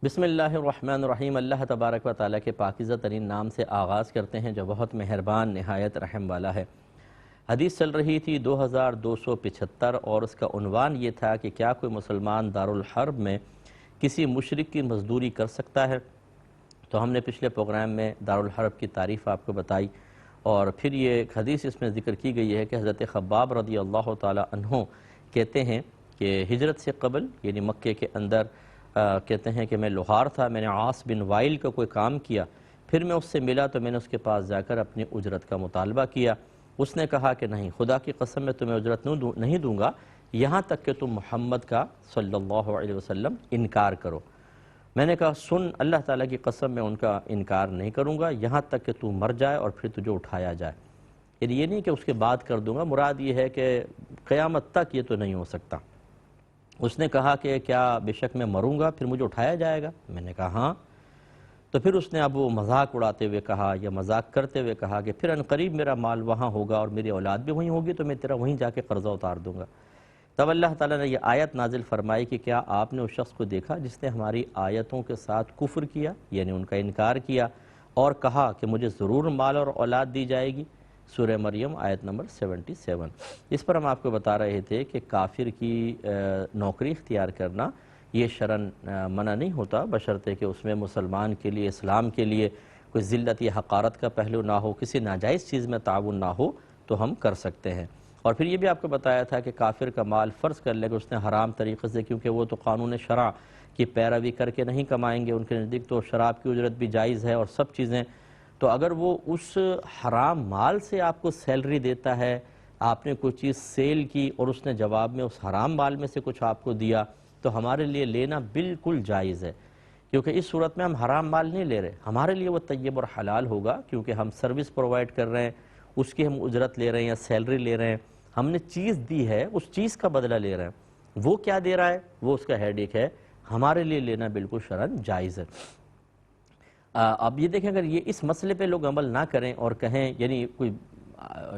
بسم اللہ الرحمن الرحیم۔ اللہ تبارک و تعالیٰ کے پاکیزہ ترین نام سے آغاز کرتے ہیں جو بہت مہربان نہایت رحم والا ہے۔ حدیث چل رہی تھی 2275 اور اس کا عنوان یہ تھا کہ کیا کوئی مسلمان دارالحرب میں کسی مشرک کی مزدوری کر سکتا ہے؟ تو ہم نے پچھلے پروگرام میں دارالحرب کی تعریف آپ کو بتائی، اور پھر یہ ایک حدیث اس میں ذکر کی گئی ہے کہ حضرت خباب رضی اللہ تعالیٰ عنہ کہتے ہیں کہ ہجرت سے قبل یعنی مکے کے اندر کہتے ہیں کہ میں لوہار تھا، میں نے عاص بن وائل کا کوئی کام کیا، پھر میں اس سے ملا تو میں نے اس کے پاس جا کر اپنی اجرت کا مطالبہ کیا۔ اس نے کہا کہ نہیں، خدا کی قسم میں تمہیں اجرت نہیں دوں گا یہاں تک کہ تم محمد کا صلی اللہ علیہ وسلم انکار کرو۔ میں نے کہا سن، اللہ تعالیٰ کی قسم میں ان کا انکار نہیں کروں گا یہاں تک کہ تو مر جائے اور پھر تجھے اٹھایا جائے۔ یعنی یہ نہیں کہ اس کے بعد کر دوں گا، مراد یہ ہے کہ قیامت تک یہ تو نہیں ہو سکتا۔ اس نے کہا کہ کیا بے شک میں مروں گا پھر مجھے اٹھایا جائے گا؟ میں نے کہا ہاں۔ تو پھر اس نے اب وہ مذاق اڑاتے ہوئے کہا یا مذاق کرتے ہوئے کہا کہ پھر عنقریب میرا مال وہاں ہوگا اور میری اولاد بھی وہیں ہوگی تو میں تیرا وہیں جا کے قرضہ اتار دوں گا۔ تب اللہ تعالیٰ نے یہ آیت نازل فرمائی کہ کیا آپ نے اس شخص کو دیکھا جس نے ہماری آیتوں کے ساتھ کفر کیا، یعنی ان کا انکار کیا، اور کہا کہ مجھے ضرور مال اور اولاد دی جائے گی؟ سورہ مریم آیت نمبر 77۔ اس پر ہم آپ کو بتا رہے تھے کہ کافر کی نوکری اختیار کرنا یہ شرعاً منع نہیں ہوتا، بشرطے کہ اس میں مسلمان کے لیے، اسلام کے لیے کوئی ذلت یا حقارت کا پہلو نہ ہو، کسی ناجائز چیز میں تعاون نہ ہو تو ہم کر سکتے ہیں۔ اور پھر یہ بھی آپ کو بتایا تھا کہ کافر کا مال فرض کر لے کہ اس نے حرام طریقے سے، کیونکہ وہ تو قانون شرع کی پیروی کر کے نہیں کمائیں گے، ان کے نزدیک تو شراب کی اجرت بھی جائز ہے اور سب چیزیں، تو اگر وہ اس حرام مال سے آپ کو سیلری دیتا ہے، آپ نے کوئی چیز سیل کی اور اس نے جواب میں اس حرام مال میں سے کچھ آپ کو دیا، تو ہمارے لیے لینا بالکل جائز ہے، کیونکہ اس صورت میں ہم حرام مال نہیں لے رہے، ہمارے لیے وہ طیب اور حلال ہوگا، کیونکہ ہم سروس پرووائڈ کر رہے ہیں، اس کی ہم اجرت لے رہے ہیں یا سیلری لے رہے ہیں، ہم نے چیز دی ہے، اس چیز کا بدلہ لے رہے ہیں، وہ کیا دے رہا ہے وہ اس کا ہیڈیک ہے، ہمارے لیے لینا بالکل شرعاً جائز ہے۔ اب یہ دیکھیں اگر یہ اس مسئلے پہ لوگ عمل نہ کریں اور کہیں، یعنی کوئی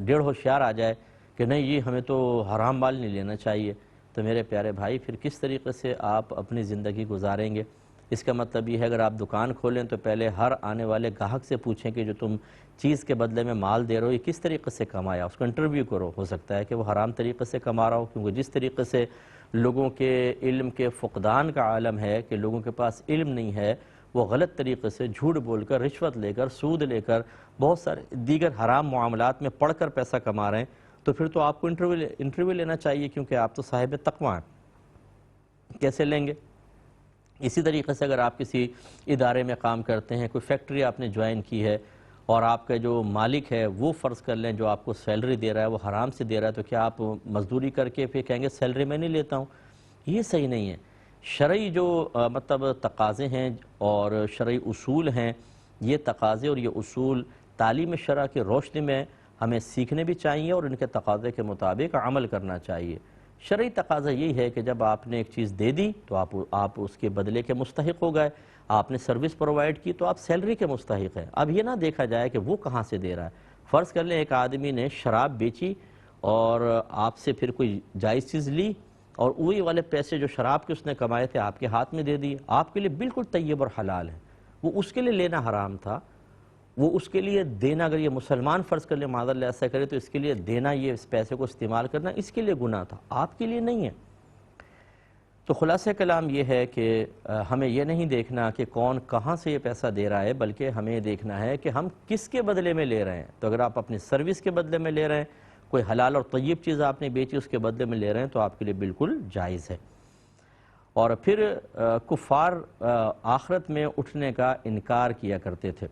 ڈیڑھ ہوشیار آ جائے کہ نہیں یہ ہمیں تو حرام مال نہیں لینا چاہیے، تو میرے پیارے بھائی پھر کس طریقے سے آپ اپنی زندگی گزاریں گے؟ اس کا مطلب یہ ہے اگر آپ دکان کھولیں تو پہلے ہر آنے والے گاہک سے پوچھیں کہ جو تم چیز کے بدلے میں مال دے رہے ہو یہ کس طریقے سے کمایا، اس کو انٹرویو کرو، ہو سکتا ہے کہ وہ حرام طریقے سے کما رہا ہو، کیونکہ جس طریقے سے لوگوں کے علم کے فقدان کا عالم ہے کہ لوگوں کے پاس علم نہیں ہے، وہ غلط طریقے سے جھوٹ بول کر، رشوت لے کر، سود لے کر، بہت سارے دیگر حرام معاملات میں پڑھ کر پیسہ کما رہے ہیں، تو پھر تو آپ کو انٹرویو لینا چاہیے، کیونکہ آپ تو صاحب تقویٰ ہیں۔ کیسے لیں گے؟ اسی طریقے سے اگر آپ کسی ادارے میں کام کرتے ہیں، کوئی فیکٹری آپ نے جوائن کی ہے اور آپ کا جو مالک ہے وہ فرض کر لیں جو آپ کو سیلری دے رہا ہے وہ حرام سے دے رہا ہے، تو کیا آپ مزدوری کر کے پھر کہیں گے سیلری میں نہیں لیتا ہوں؟ یہ صحیح نہیں ہے۔ شرعی جو مطلب تقاضے ہیں اور شرعی اصول ہیں، یہ تقاضے اور یہ اصول تعلیم شرع کی روشنی میں ہمیں سیکھنے بھی چاہیے اور ان کے تقاضے کے مطابق عمل کرنا چاہیے۔ شرعی تقاضا یہی ہے کہ جب آپ نے ایک چیز دے دی تو آپ اس کے بدلے کے مستحق ہو گئے، آپ نے سروس پرووائڈ کی تو آپ سیلری کے مستحق ہیں۔ اب یہ نہ دیکھا جائے کہ وہ کہاں سے دے رہا ہے۔ فرض کر لیں ایک آدمی نے شراب بیچی اور آپ سے پھر کوئی جائز چیز لی اور وہی والے پیسے جو شراب کے اس نے کمائے تھے آپ کے ہاتھ میں دے دیے، آپ کے لیے بالکل طیب اور حلال ہے، وہ اس کے لیے لینا حرام تھا، وہ اس کے لیے دینا، اگر یہ مسلمان فرض کر لیں معاذ اللہ ایسا کرے تو اس کے لیے دینا، یہ اس پیسے کو استعمال کرنا اس کے لیے گناہ تھا، آپ کے لیے نہیں ہے۔ تو خلاصہ کلام یہ ہے کہ ہمیں یہ نہیں دیکھنا کہ کون کہاں سے یہ پیسہ دے رہا ہے، بلکہ ہمیں دیکھنا ہے کہ ہم کس کے بدلے میں لے رہے ہیں۔ تو اگر آپ اپنی سروس کے بدلے میں لے رہے ہیں، کوئی حلال اور طیب چیز آپ نے بیچی اس کے بدلے میں لے رہے ہیں، تو آپ کے لیے بالکل جائز ہے۔ اور پھر کفار آخرت میں اٹھنے کا انکار کیا کرتے تھے،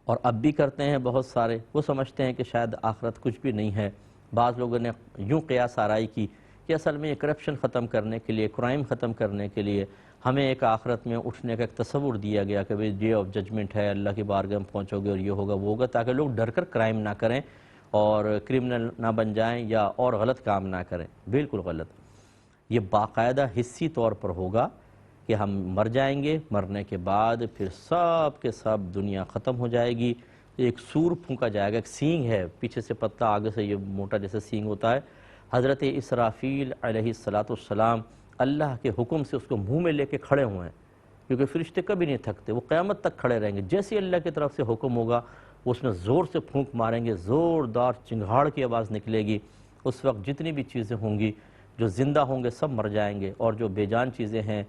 اور اب بھی کرتے ہیں بہت سارے، وہ سمجھتے ہیں کہ شاید آخرت کچھ بھی نہیں ہے۔ بعض لوگوں نے یوں قیاس آرائی کی کہ اصل میں یہ کرپشن ختم کرنے کے لیے، کرائم ختم کرنے کے لیے ہمیں ایک آخرت میں اٹھنے کا ایک تصور دیا گیا کہ بھئی ڈے آف ججمنٹ ہے، اللہ کی بارگاہ میں پہنچو گے اور یہ ہوگا وہ ہوگا، تاکہ لوگ ڈر کر کرائم نہ کریں اور کرمنل نہ بن جائیں یا اور غلط کام نہ کریں۔ بالکل غلط۔ یہ باقاعدہ حصی طور پر ہوگا کہ ہم مر جائیں گے، مرنے کے بعد پھر سب کے سب دنیا ختم ہو جائے گی، ایک سور پھونکا جائے گا، ایک سینگ ہے، پیچھے سے پتلا آگے سے یہ موٹا جیسے سینگ ہوتا ہے، حضرت اسرافیل علیہ السلام اللہ کے حکم سے اس کو منہ میں لے کے کھڑے ہوئے ہیں، کیونکہ فرشتے کبھی نہیں تھکتے، وہ قیامت تک کھڑے رہیں گے۔ جیسے اللہ کی طرف سے حکم ہوگا وہ اس میں زور سے پھونک ماریں گے، زوردار چنگھاڑ کی آواز نکلے گی۔ اس وقت جتنی بھی چیزیں ہوں گی، جو زندہ ہوں گے سب مر جائیں گے، اور جو بے جان چیزیں ہیں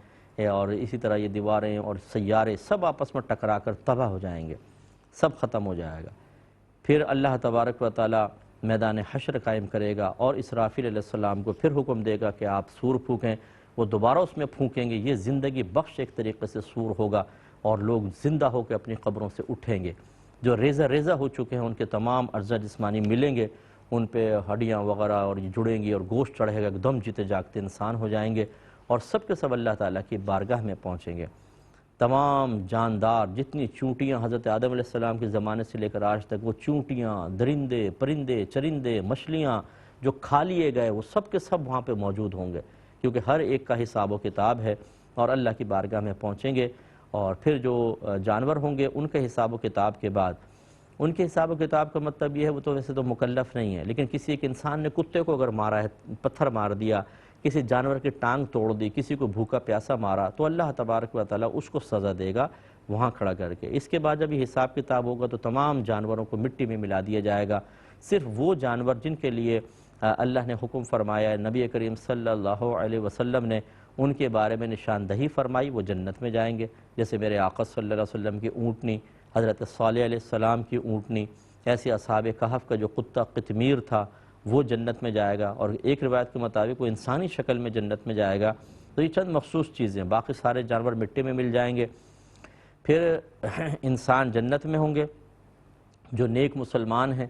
اور اسی طرح یہ دیواریں اور سیارے سب آپس میں ٹکرا کر تباہ ہو جائیں گے، سب ختم ہو جائے گا۔ پھر اللہ تبارک و تعالی میدان حشر قائم کرے گا اور اسرافیل علیہ السلام کو پھر حکم دے گا کہ آپ سور پھونکیں، وہ دوبارہ اس میں پھونکیں گے۔ یہ زندگی بخش ایک طریقے سے سور ہوگا اور لوگ زندہ ہو کے اپنی قبروں سے اٹھیں گے۔ جو ریزہ ریزہ ہو چکے ہیں ان کے تمام اجزاء جسمانی ملیں گے، ان پہ ہڈیاں وغیرہ اور یہ جڑیں گی اور گوشت چڑھے گا، ایک دم جیتے جاگتے انسان ہو جائیں گے اور سب کے سب اللہ تعالیٰ کی بارگاہ میں پہنچیں گے۔ تمام جاندار جتنی چونٹیاں حضرت آدم علیہ السلام کے زمانے سے لے کر آج تک، وہ چونٹیاں، درندے، پرندے، چرندے، مچھلیاں جو کھا لیے گئے، وہ سب کے سب وہاں پہ موجود ہوں گے، کیونکہ ہر ایک کا حساب و کتاب ہے اور اللہ کی بارگاہ میں پہنچیں گے۔ اور پھر جو جانور ہوں گے ان کے حساب و کتاب کے بعد، ان کے حساب و کتاب کا مطلب یہ ہے وہ تو ویسے تو مکلف نہیں ہے، لیکن کسی ایک انسان نے کتے کو اگر مارا ہے، پتھر مار دیا، کسی جانور کی ٹانگ توڑ دی، کسی کو بھوکا پیاسا مارا، تو اللہ تبارک و تعالیٰ اس کو سزا دے گا وہاں کھڑا کر کے۔ اس کے بعد جب یہ حساب کتاب ہوگا تو تمام جانوروں کو مٹی میں ملا دیا جائے گا۔ صرف وہ جانور جن کے لیے اللہ نے حکم فرمایا ہے، نبی کریم صلی اللہ علیہ وسلم نے ان کے بارے میں نشاندہی فرمائی، وہ جنت میں جائیں گے۔ جیسے میرے آقا صلی اللہ علیہ وسلم کی اونٹنی، حضرت صالح علیہ السلام کی اونٹنی، ایسے اصحاب کہف کا جو کتا قطمیر تھا وہ جنت میں جائے گا، اور ایک روایت کے مطابق وہ انسانی شکل میں جنت میں جائے گا۔ تو یہ چند مخصوص چیزیں، باقی سارے جانور مٹی میں مل جائیں گے۔ پھر انسان جنت میں ہوں گے جو نیک مسلمان ہیں،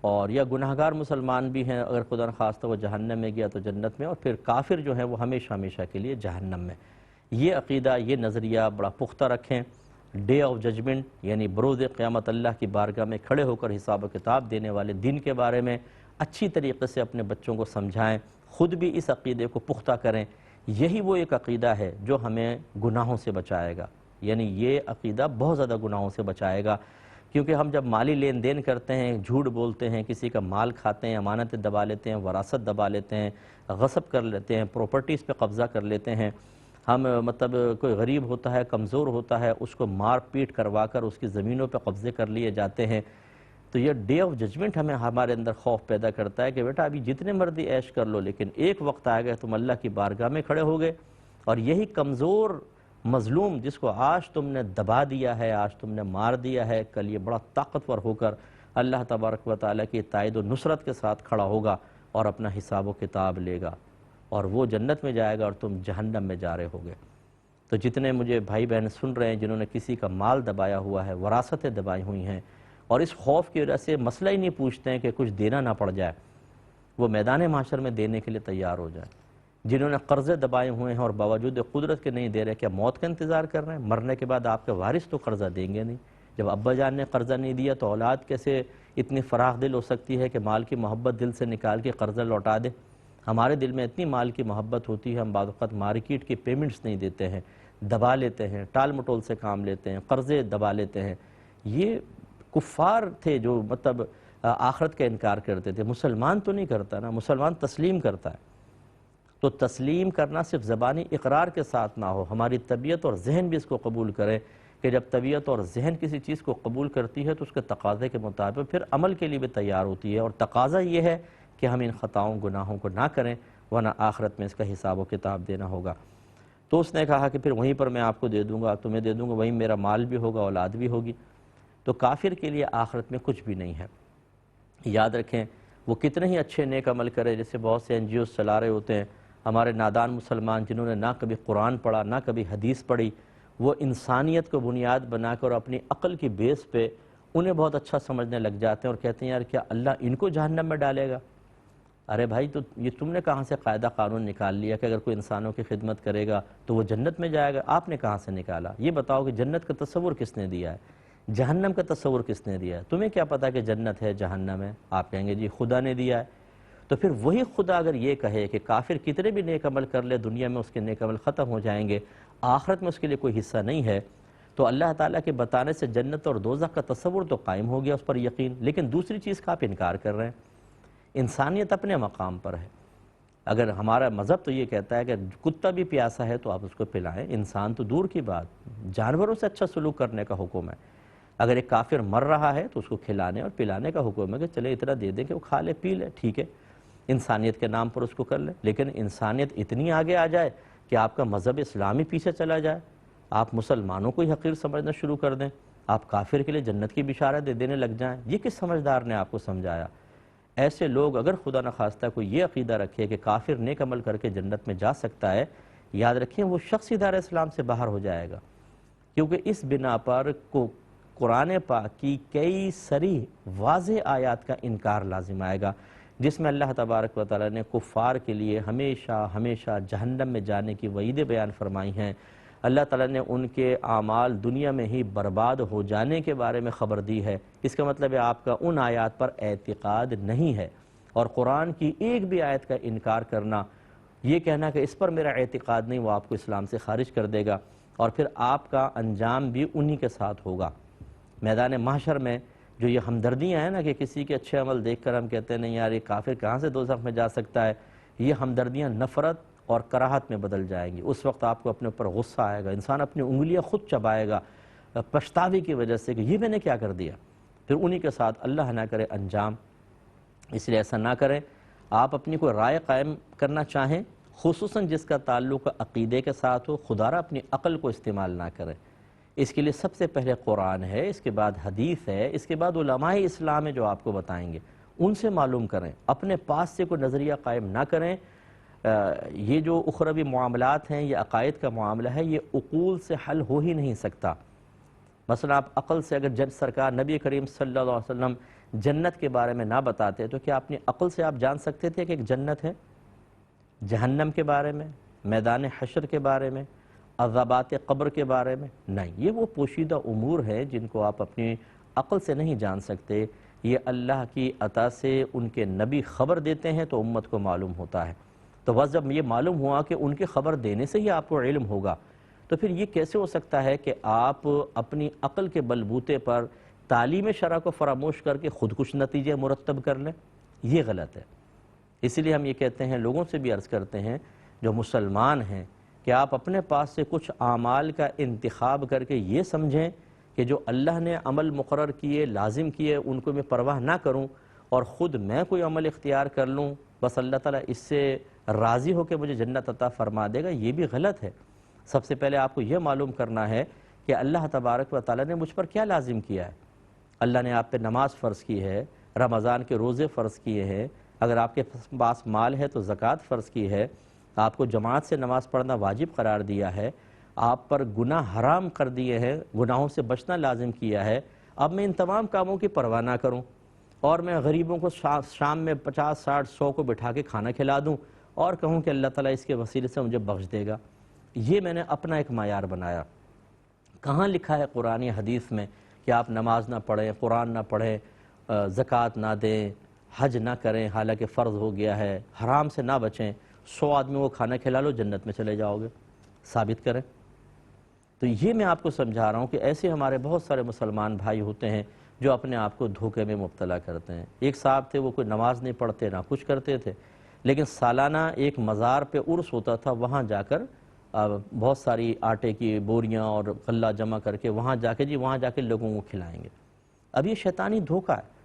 اور یا گناہگار مسلمان بھی ہیں، اگر خدا نخواستہ وہ جہنم میں گیا تو جنت میں، اور پھر کافر جو ہیں وہ ہمیشہ ہمیشہ کے لیے جہنم میں۔ یہ عقیدہ، یہ نظریہ بڑا پختہ رکھیں۔ ڈے آف ججمنٹ یعنی بروز قیامت اللہ کی بارگاہ میں کھڑے ہو کر حساب و کتاب دینے والے دن کے بارے میں اچھی طریقے سے اپنے بچوں کو سمجھائیں، خود بھی اس عقیدے کو پختہ کریں۔ یہی وہ ایک عقیدہ ہے جو ہمیں گناہوں سے بچائے گا، یعنی یہ عقیدہ بہت زیادہ گناہوں سے بچائے گا، کیونکہ ہم جب مالی لین دین کرتے ہیں، جھوٹ بولتے ہیں، کسی کا مال کھاتے ہیں، امانتیں دبا لیتے ہیں، وراثت دبا لیتے ہیں، غصب کر لیتے ہیں، پراپرٹیز پہ قبضہ کر لیتے ہیں، ہم مطلب کوئی غریب ہوتا ہے، کمزور ہوتا ہے، اس کو مار پیٹ کروا کر اس کی زمینوں پہ قبضے کر لیے جاتے ہیں، تو یہ ڈے آف ججمنٹ ہمیں ہمارے اندر خوف پیدا کرتا ہے کہ بیٹا ابھی جتنے مرضی عیش کر لو، لیکن ایک وقت آئے گا تم اللہ کی بارگاہ میں کھڑے ہوگے، اور یہی کمزور مظلوم جس کو آج تم نے دبا دیا ہے، آج تم نے مار دیا ہے، کل یہ بڑا طاقتور ہو کر اللہ تبارک و تعالیٰ کی تائید و نصرت کے ساتھ کھڑا ہوگا اور اپنا حساب و کتاب لے گا، اور وہ جنت میں جائے گا اور تم جہنم میں جا رہے ہوگے۔ تو جتنے مجھے بھائی بہن سن رہے ہیں جنہوں نے کسی کا مال دبایا ہوا ہے، وراثتیں دبائی ہوئی ہیں، اور اس خوف کی وجہ سے مسئلہ ہی نہیں پوچھتے ہیں کہ کچھ دینا نہ پڑ جائے، وہ میدان محشر میں دینے کے لیے تیار ہو جائیں۔ جنہوں نے قرضے دبائے ہوئے ہیں اور باوجود قدرت کے نہیں دے رہے، کیا موت کا انتظار کر رہے ہیں؟ مرنے کے بعد آپ کے وارث تو قرضہ دیں گے نہیں۔ جب ابا جان نے قرضہ نہیں دیا تو اولاد کیسے اتنی فراخ دل ہو سکتی ہے کہ مال کی محبت دل سے نکال کے قرضہ لوٹا دے؟ ہمارے دل میں اتنی مال کی محبت ہوتی ہے، ہم بعض اوقات مارکیٹ کی پیمنٹس نہیں دیتے ہیں، دبا لیتے ہیں، ٹال مٹول سے کام لیتے ہیں، قرضے دبا لیتے ہیں۔ یہ کفار تھے جو مطلب آخرت کا انکار کرتے تھے، مسلمان تو نہیں کرتا نا، مسلمان تسلیم کرتا ہے۔ تو تسلیم کرنا صرف زبانی اقرار کے ساتھ نہ ہو، ہماری طبیعت اور ذہن بھی اس کو قبول کرے، کہ جب طبیعت اور ذہن کسی چیز کو قبول کرتی ہے تو اس کے تقاضے کے مطابق پھر عمل کے لیے بھی تیار ہوتی ہے، اور تقاضا یہ ہے کہ ہم ان خطاؤں گناہوں کو نہ کریں، ورنہ آخرت میں اس کا حساب و کتاب دینا ہوگا۔ تو اس نے کہا کہ پھر وہیں پر میں آپ کو دے دوں گا، تمہیں دے دوں گا، وہیں میرا مال بھی ہوگا، اولاد بھی ہوگی۔ تو کافر کے لیے آخرت میں کچھ بھی نہیں ہے۔ یاد رکھیں وہ کتنے ہی اچھے نیک عمل کرے، جیسے بہت سے NGOs چلا رہے ہوتے ہیں، ہمارے نادان مسلمان جنہوں نے نہ کبھی قرآن پڑھا نہ کبھی حدیث پڑھی، وہ انسانیت کو بنیاد بنا کر اپنی عقل کی بیس پہ انہیں بہت اچھا سمجھنے لگ جاتے ہیں اور کہتے ہیں یار کیا اللہ ان کو جہنم میں ڈالے گا؟ ارے بھائی تو یہ تم نے کہاں سے قاعدہ قانون نکال لیا کہ اگر کوئی انسانوں کی خدمت کرے گا تو وہ جنت میں جائے گا؟ آپ نے کہاں سے نکالا؟ یہ بتاؤ کہ جنت کا تصور کس نے دیا ہے، جہنم کا تصور کس نے دیا ہے؟ تمہیں کیا پتا کہ جنت ہے جہنم ہے؟ آپ کہیں گے جی خدا نے دیا ہے۔ تو پھر وہی خدا اگر یہ کہے کہ کافر کتنے بھی نیک عمل کر لے دنیا میں اس کے نیک عمل ختم ہو جائیں گے، آخرت میں اس کے لیے کوئی حصہ نہیں ہے، تو اللہ تعالیٰ کے بتانے سے جنت اور دوزخ کا تصور تو قائم ہو گیا، اس پر یقین، لیکن دوسری چیز کا آپ انکار کر رہے ہیں۔ انسانیت اپنے مقام پر ہے، اگر ہمارا مذہب تو یہ کہتا ہے کہ کتا بھی پیاسا ہے تو آپ اس کو پلائیں، انسان تو دور کی بات، جانوروں سے اچھا سلوک کرنے کا حکم ہے۔ اگر ایک کافر مر رہا ہے تو اس کو کھلانے اور پلانے کا حکم ہے کہ چلے اتنا دے دیں کہ وہ کھا لے پی لے، ٹھیک ہے، انسانیت کے نام پر اس کو کر لے۔ لیکن انسانیت اتنی آگے آ جائے کہ آپ کا مذہب اسلامی پیچھے چلا جائے، آپ مسلمانوں کو ہی حقیر سمجھنا شروع کر دیں، آپ کافر کے لیے جنت کی بشارت دینے لگ جائیں، یہ کس سمجھدار نے آپ کو سمجھایا؟ ایسے لوگ اگر خدا نخواستہ کوئی یہ عقیدہ رکھے کہ کافر نیک عمل کر کے جنت میں جا سکتا ہے، یاد رکھیں وہ شخص دار اسلام سے باہر ہو جائے گا، کیونکہ اس بنا پر قرآن پاک کی کئی صریح واضح آیات کا انکار لازم آئے گا، جس میں اللہ تبارک و تعالی نے کفار کے لیے ہمیشہ ہمیشہ جہنم میں جانے کی وعیدیں بیان فرمائی ہیں۔ اللہ تعالیٰ نے ان کے اعمال دنیا میں ہی برباد ہو جانے کے بارے میں خبر دی ہے۔ اس کا مطلب ہے آپ کا ان آیات پر اعتقاد نہیں ہے، اور قرآن کی ایک بھی آیت کا انکار کرنا، یہ کہنا کہ اس پر میرا اعتقاد نہیں، وہ آپ کو اسلام سے خارج کر دے گا، اور پھر آپ کا انجام بھی انہی کے ساتھ ہوگا۔ میدان محشر میں جو یہ ہمدردیاں ہیں نا کہ کسی کے اچھے عمل دیکھ کر ہم کہتے ہیں نہیں یار یہ کافر کہاں سے دوزخ میں جا سکتا ہے، یہ ہمدردیاں نفرت اور کراہت میں بدل جائیں گی۔ اس وقت آپ کو اپنے اوپر غصہ آئے گا، انسان اپنی انگلیاں خود چبائے گا پچھتاوے کی وجہ سے کہ یہ میں نے کیا کر دیا، پھر انہی کے ساتھ اللہ نہ کرے انجام۔ اس لیے ایسا نہ کریں۔ آپ اپنی کوئی رائے قائم کرنا چاہیں، خصوصاً جس کا تعلق عقیدے کے ساتھ ہو، خدا را اپنی عقل کو استعمال نہ کریں۔ اس کے لیے سب سے پہلے قرآن ہے، اس کے بعد حدیث ہے، اس کے بعد علماء اسلام ہے جو آپ کو بتائیں گے، ان سے معلوم کریں، اپنے پاس سے کوئی نظریہ قائم نہ کریں۔ یہ جو اخروی معاملات ہیں، یہ عقائد کا معاملہ ہے، یہ عقول سے حل ہو ہی نہیں سکتا۔ مثلا آپ عقل سے اگر سرکار نبی کریم صلی اللہ علیہ وسلم جنت کے بارے میں نہ بتاتے تو کیا اپنی عقل سے آپ جان سکتے تھے کہ ایک جنت ہے؟ جہنم کے بارے میں، میدان حشر کے بارے میں، عذابات قبر کے بارے میں نہیں، یہ وہ پوشیدہ امور ہیں جن کو آپ اپنی عقل سے نہیں جان سکتے، یہ اللہ کی عطا سے ان کے نبی خبر دیتے ہیں تو امت کو معلوم ہوتا ہے۔ تو بس جب یہ معلوم ہوا کہ ان کے خبر دینے سے ہی آپ کو علم ہوگا، تو پھر یہ کیسے ہو سکتا ہے کہ آپ اپنی عقل کے بلبوتے پر تعلیم شرع کو فراموش کر کے خود کچھ نتیجے مرتب کر لیں؟ یہ غلط ہے۔ اسی لیے ہم یہ کہتے ہیں، لوگوں سے بھی عرض کرتے ہیں جو مسلمان ہیں، کہ آپ اپنے پاس سے کچھ اعمال کا انتخاب کر کے یہ سمجھیں کہ جو اللہ نے عمل مقرر کیے، لازم کیے، ان کو میں پرواہ نہ کروں اور خود میں کوئی عمل اختیار کر لوں، بس اللہ تعالیٰ اس سے راضی ہو کے مجھے جنت عطا فرما دے گا، یہ بھی غلط ہے۔ سب سے پہلے آپ کو یہ معلوم کرنا ہے کہ اللہ تبارک و تعالیٰ نے مجھ پر کیا لازم کیا ہے۔ اللہ نے آپ پہ نماز فرض کی ہے، رمضان کے روزے فرض کیے ہیں، اگر آپ کے پاس مال ہے تو زکوٰۃ فرض کی ہے، آپ کو جماعت سے نماز پڑھنا واجب قرار دیا ہے، آپ پر گناہ حرام کر دیے ہیں، گناہوں سے بچنا لازم کیا ہے۔ اب میں ان تمام کاموں کی پرواہ نہ کروں اور میں غریبوں کو شام میں 50 60 100 کو بٹھا کے کھانا کھلا دوں اور کہوں کہ اللہ تعالیٰ اس کے وسیلے سے مجھے بخش دے گا، یہ میں نے اپنا ایک معیار بنایا۔ کہاں لکھا ہے قرآن یا حدیث میں کہ آپ نماز نہ پڑھیں، قرآن نہ پڑھیں، زکوٰۃ نہ دیں، حج نہ کریں حالانکہ فرض ہو گیا ہے، حرام سے نہ بچیں، 100 آدمیوں کو کھانا کھلا لو جنت میں چلے جاؤ گے؟ ثابت کریں۔ تو یہ میں آپ کو سمجھا رہا ہوں کہ ایسے ہمارے بہت سارے مسلمان بھائی ہوتے ہیں جو اپنے آپ کو دھوکے میں مبتلا کرتے ہیں۔ ایک صاحب تھے، وہ کوئی نماز نہیں پڑھتے نہ کچھ کرتے تھے، لیکن سالانہ ایک مزار پہ عرس ہوتا تھا، وہاں جا کر بہت ساری آٹے کی بوریاں اور غلہ جمع کر کے وہاں جا کے لوگوں کو کھلائیں گے۔ اب یہ شیطانی دھوکہ ہے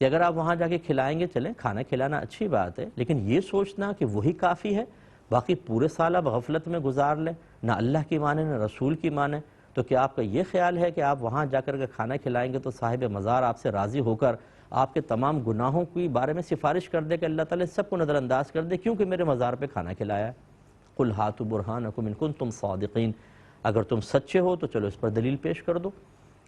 کہ اگر آپ وہاں جا کے کھلائیں گے، چلیں کھانا کھلانا اچھی بات ہے، لیکن یہ سوچنا کہ وہی کافی ہے، باقی پورے سال آپ غفلت میں گزار لیں، نہ اللہ کی مانیں نہ رسول کی مانیں، تو کیا آپ کا یہ خیال ہے کہ آپ وہاں جا کر کے کھانا کھلائیں گے تو صاحب مزار آپ سے راضی ہو کر آپ کے تمام گناہوں کے بارے میں سفارش کر دے کہ اللہ تعالیٰ سب کو نظر انداز کر دے کیونکہ میرے مزار پہ کھانا کھلایا ہے؟ قُلْ هَاتُوا بُرْهَانَكُمْ إِن كُنتُمْ صَادِقِينَ، اگر تم سچے ہو تو چلو اس پر دلیل پیش کر دو۔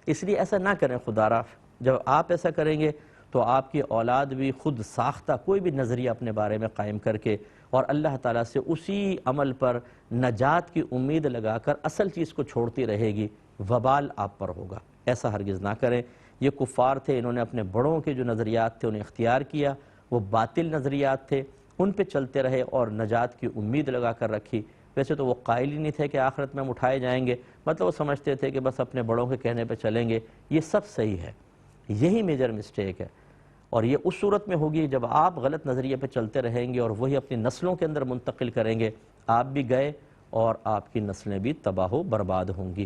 اس لیے ایسا نہ کریں خدا را، جب آپ ایسا کریں گے تو آپ کی اولاد بھی خود ساختہ کوئی بھی نظریہ اپنے بارے میں قائم کر کے اور اللہ تعالیٰ سے اسی عمل پر نجات کی امید لگا کر اصل چیز کو چھوڑتی رہے گی، وبال آپ پر ہوگا۔ ایسا ہرگز نہ کریں۔ یہ کفار تھے، انہوں نے اپنے بڑوں کے جو نظریات تھے انہیں اختیار کیا، وہ باطل نظریات تھے، ان پہ چلتے رہے اور نجات کی امید لگا کر رکھی۔ ویسے تو وہ قائل ہی نہیں تھے کہ آخرت میں ہم اٹھائے جائیں گے، مطلب وہ سمجھتے تھے کہ بس اپنے بڑوں کے کہنے پہ چلیں گے۔ یہ سب صحیح ہے، یہی میجر مسٹیک ہے۔ اور یہ اس صورت میں ہوگی جب آپ غلط نظریے پہ چلتے رہیں گے اور وہی اپنی نسلوں کے اندر منتقل کریں گے، آپ بھی گئے اور آپ کی نسلیں بھی تباہ و برباد ہوں گی۔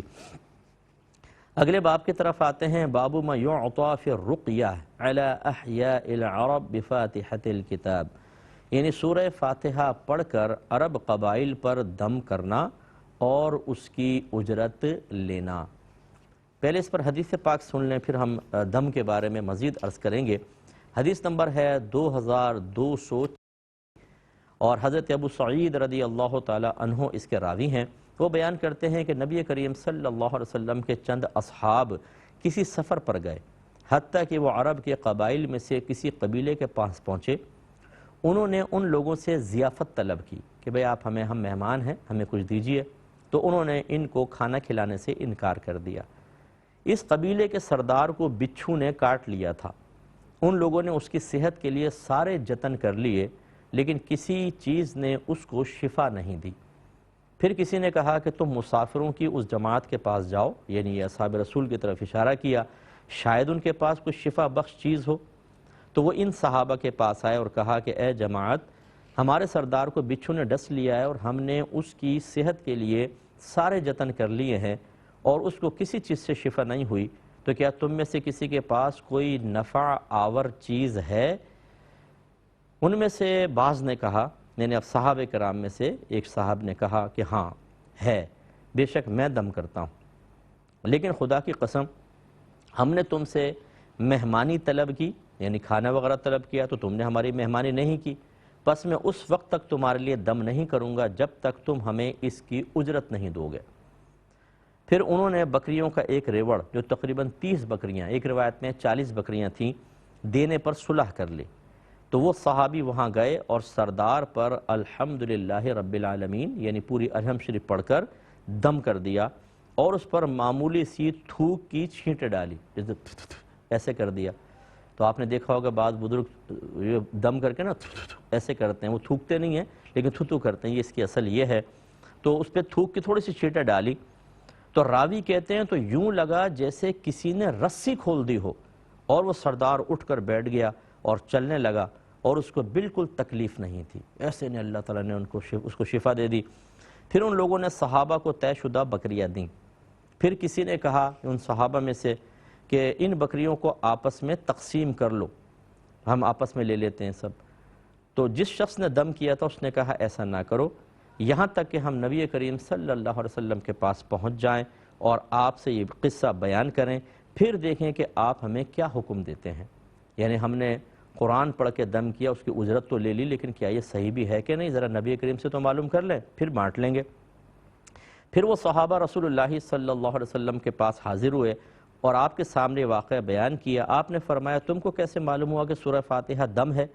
اگلے باب کی طرف آتے ہیں، باب ما یعطى فی الرقیہ علی احیاء العرب بفاتحۃ الکتاب، یعنی سورہ فاتحہ پڑھ کر عرب قبائل پر دم کرنا اور اس کی اجرت لینا۔ پہلے اس پر حدیث پاک سن لیں، پھر ہم دم کے بارے میں مزید عرض کریں گے۔ حدیث نمبر ہے 2200، اور حضرت ابو سعید رضی اللہ تعالی عنہ اس کے راوی ہیں۔ وہ بیان کرتے ہیں کہ نبی کریم صلی اللہ علیہ وسلم کے چند اصحاب کسی سفر پر گئے، حتیٰ کہ وہ عرب کے قبائل میں سے کسی قبیلے کے پاس پہنچے۔ انہوں نے ان لوگوں سے ضیافت طلب کی کہ بھئی آپ ہم مہمان ہیں، ہمیں کچھ دیجئے، تو انہوں نے ان کو کھانا کھلانے سے انکار کر دیا۔ اس قبیلے کے سردار کو بچھو نے کاٹ لیا تھا۔ ان لوگوں نے اس کی صحت کے لیے سارے جتن کر لیے، لیکن کسی چیز نے اس کو شفا نہیں دی۔ پھر کسی نے کہا کہ تم مسافروں کی اس جماعت کے پاس جاؤ، یعنی یہ اصحاب رسول کی طرف اشارہ کیا، شاید ان کے پاس کوئی شفا بخش چیز ہو۔ تو وہ ان صحابہ کے پاس آئے اور کہا کہ اے جماعت، ہمارے سردار کو بچھو نے ڈس لیا ہے اور ہم نے اس کی صحت کے لیے سارے جتن کر لیے ہیں اور اس کو کسی چیز سے شفا نہیں ہوئی، تو کیا تم میں سے کسی کے پاس کوئی نفع آور چیز ہے؟ ان میں سے بعض نے کہا، یعنی اب صحابہ کرام میں سے ایک صاحب نے کہا کہ ہاں ہے، بے شک میں دم کرتا ہوں، لیکن خدا کی قسم ہم نے تم سے مہمانی طلب کی، یعنی کھانا وغیرہ طلب کیا، تو تم نے ہماری مہمانی نہیں کی، پس میں اس وقت تک تمہارے لیے دم نہیں کروں گا جب تک تم ہمیں اس کی اجرت نہیں دو گے۔ پھر انہوں نے بکریوں کا ایک ریوڑ، جو تقریباً 30 بکریاں، ایک روایت میں 40 بکریاں تھیں، دینے پر صلح کر لی۔ تو وہ صحابی وہاں گئے اور سردار پر الحمدللہ رب العالمین یعنی پوری الحمد شریف پڑھ کر دم کر دیا، اور اس پر معمولی سی تھوک کی چھینٹیں ڈالی، جیسے ایسے کر دیا۔ تو آپ نے دیکھا ہوگا بعض بزرگ دم کر کے نا ایسے کرتے ہیں، وہ تھوکتے نہیں ہیں لیکن تھو کرتے ہیں، یہ اس کی اصل یہ ہے۔ تو اس پہ تھوک کی تھوڑی سی چھینٹیں ڈالی، تو راوی کہتے ہیں تو یوں لگا جیسے کسی نے رسی کھول دی ہو، اور وہ سردار اٹھ کر بیٹھ گیا اور چلنے لگا، اور اس کو بالکل تکلیف نہیں تھی۔ ایسے نے اللہ تعالیٰ نے اس کو شفا دے دی۔ پھر ان لوگوں نے صحابہ کو طے شدہ بکریاں دیں۔ پھر کسی نے کہا ان صحابہ میں سے کہ ان بکریوں کو آپس میں تقسیم کر لو، ہم آپس میں لے لیتے ہیں سب۔ تو جس شخص نے دم کیا تھا اس نے کہا ایسا نہ کرو، یہاں تک کہ ہم نبی کریم صلی اللہ علیہ وسلم کے پاس پہنچ جائیں اور آپ سے یہ قصہ بیان کریں، پھر دیکھیں کہ آپ ہمیں کیا حکم دیتے ہیں۔ یعنی ہم نے قرآن پڑھ کے دم کیا، اس کی اجرت تو لے لی، لیکن کیا یہ صحیح بھی ہے کہ نہیں، ذرا نبی کریم سے تو معلوم کر لیں، پھر بانٹ لیں گے۔ پھر وہ صحابہ رسول اللہ صلی اللہ علیہ وسلم کے پاس حاضر ہوئے اور آپ کے سامنے واقعہ بیان کیا۔ آپ نے فرمایا تم کو کیسے معلوم ہوا کہ سورہ فاتحہ دم ہے؟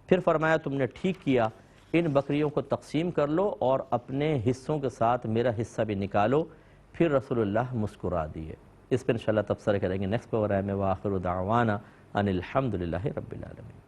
پھر فرمایا تم نے ٹھیک کیا، ان بکریوں کو تقسیم کر لو اور اپنے حصوں کے ساتھ میرا حصہ بھی نکالو۔ پھر رسول اللہ مسکرا دیے۔ اس پر انشاءاللہ تبصرہ کریں گے نیکسٹ پروگرام میں۔ وآخر دعوانا ان الحمدللہ رب العالمین۔